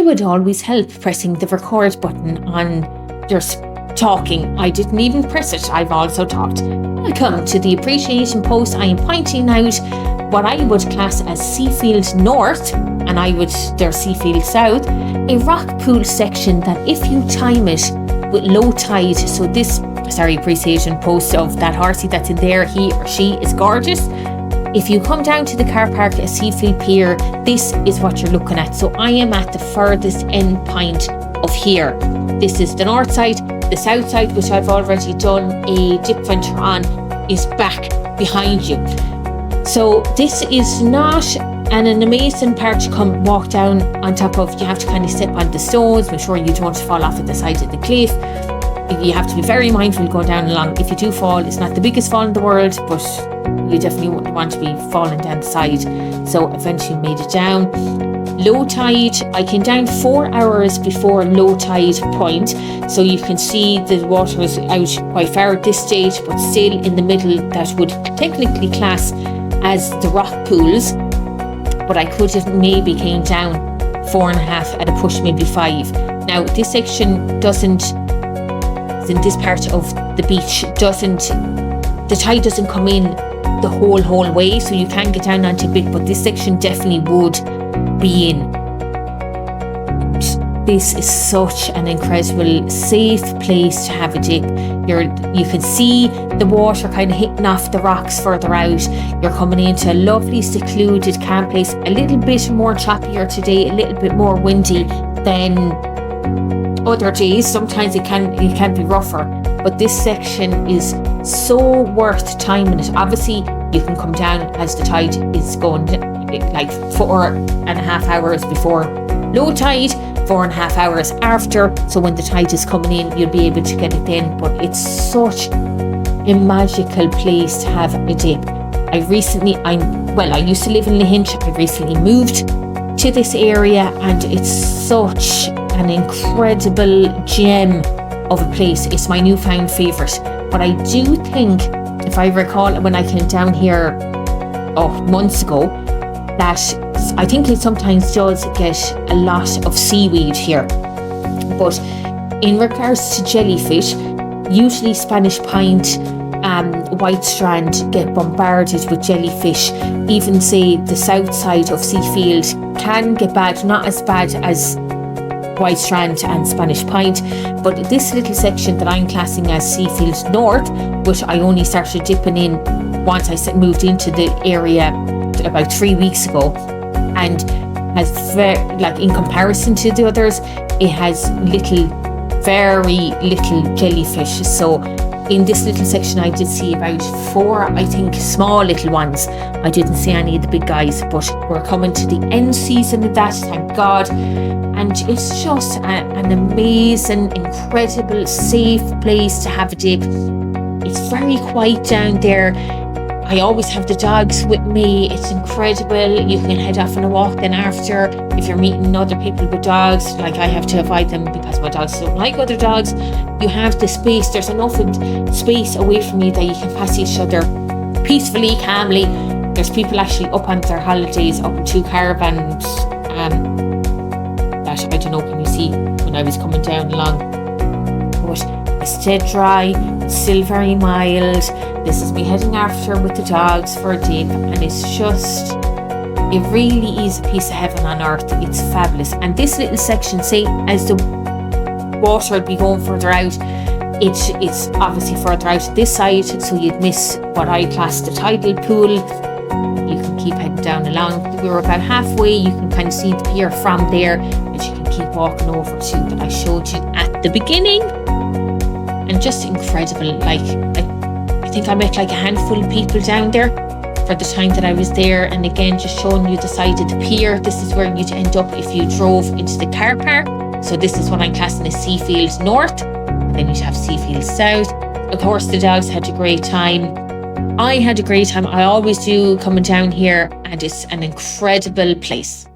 would always help pressing the record button on just talking. I didn't even press it, I've also talked. Welcome to the appreciation post. I am pointing out what I would class as Seafield North, and there's Seafield South, a rock pool section that if you time it with low tide, so this appreciation post of that horsey that's in there, he or she is gorgeous. If you come down to the car park at Seafield Pier, this is what you're looking at. So I am at the furthest end point of here. This is the north side. The south side, which I've already done a Dipventure on, is back behind you. So this is not an amazing part to come walk down on top of. You have to kind of step on the stones, make sure you don't fall off at the side of the cliff. You have to be very mindful going down along. If you do fall, it's not the biggest fall in the world, but you definitely wouldn't want to be falling down the side. So eventually made it down. Low tide, I came down 4 hours before low tide point, so you can see the water was out quite far at this stage, but still in the middle. That would technically class as the rock pools, but I could have maybe came down 4.5 at a push, maybe 5. Now this section doesn't, in this part of the beach, the tide doesn't come in the whole way, so you can get down onto a bit, but this section definitely would be in. This is such an incredible, safe place to have a dip. You can see the water kind of hitting off the rocks further out. You're coming into a lovely, secluded camp place. A little bit more choppier today, a little bit more windy than other days. Sometimes it can be rougher, but this section is so worth timing it. Obviously, you can come down as the tide is going, like 4.5 hours before low tide, 4.5 hours after. So when the tide is coming in, you'll be able to get it then. But it's such a magical place to have a dip. I used to live in Lahinch. I recently moved to this area, and it's such an incredible gem of a place. It's my newfound favourite. But I do think, if I recall, when I came down here months ago, that I think it sometimes does get a lot of seaweed here. But in regards to jellyfish, usually Spanish pint, white strand get bombarded with jellyfish. Even say the south side of Seafield can get bad, not as bad as white strand and Spanish pint, but this little section that I'm classing as Seafield North, which I only started dipping in once I moved into the area about 3 weeks ago, and has in comparison to the others, it has very little jellyfish. So in this little section I did see about 4, I think, small little ones. I didn't see any of the big guys, but we're coming to the end season of that, thank God. And it's just an amazing, incredible, safe place to have a dip. It's very quiet down there. I always have the dogs with me. It's incredible. You can head off on a walk then after. If you're meeting other people with dogs, like I have to avoid them because my dogs don't like other dogs. You have the space. There's enough space away from you that you can pass each other peacefully, calmly. There's people actually up on their holidays, up in 2 caravans. That I don't know, can you see when I was coming down along? But it's dead dry, it's still very mild. This is me heading after with the dogs for a dip, and it's just, it really is a piece of heaven on earth. It's fabulous. And this little section, say as the water would be going further out, it's obviously further out this side, so you'd miss what I class the tidal pool. You can keep heading down along. We were about halfway. You can kind of see the pier from there, and you can keep walking over to that I showed you at the beginning. And just incredible. I think I met like a handful of people down there for the time that I was there. And again, just showing you the side of the pier. This is where you'd end up if you drove into the car park. So this is what I'm classing as Seafield North. And then you'd have Seafield South. Of course, the dogs had a great time. I had a great time. I always do coming down here, and it's an incredible place.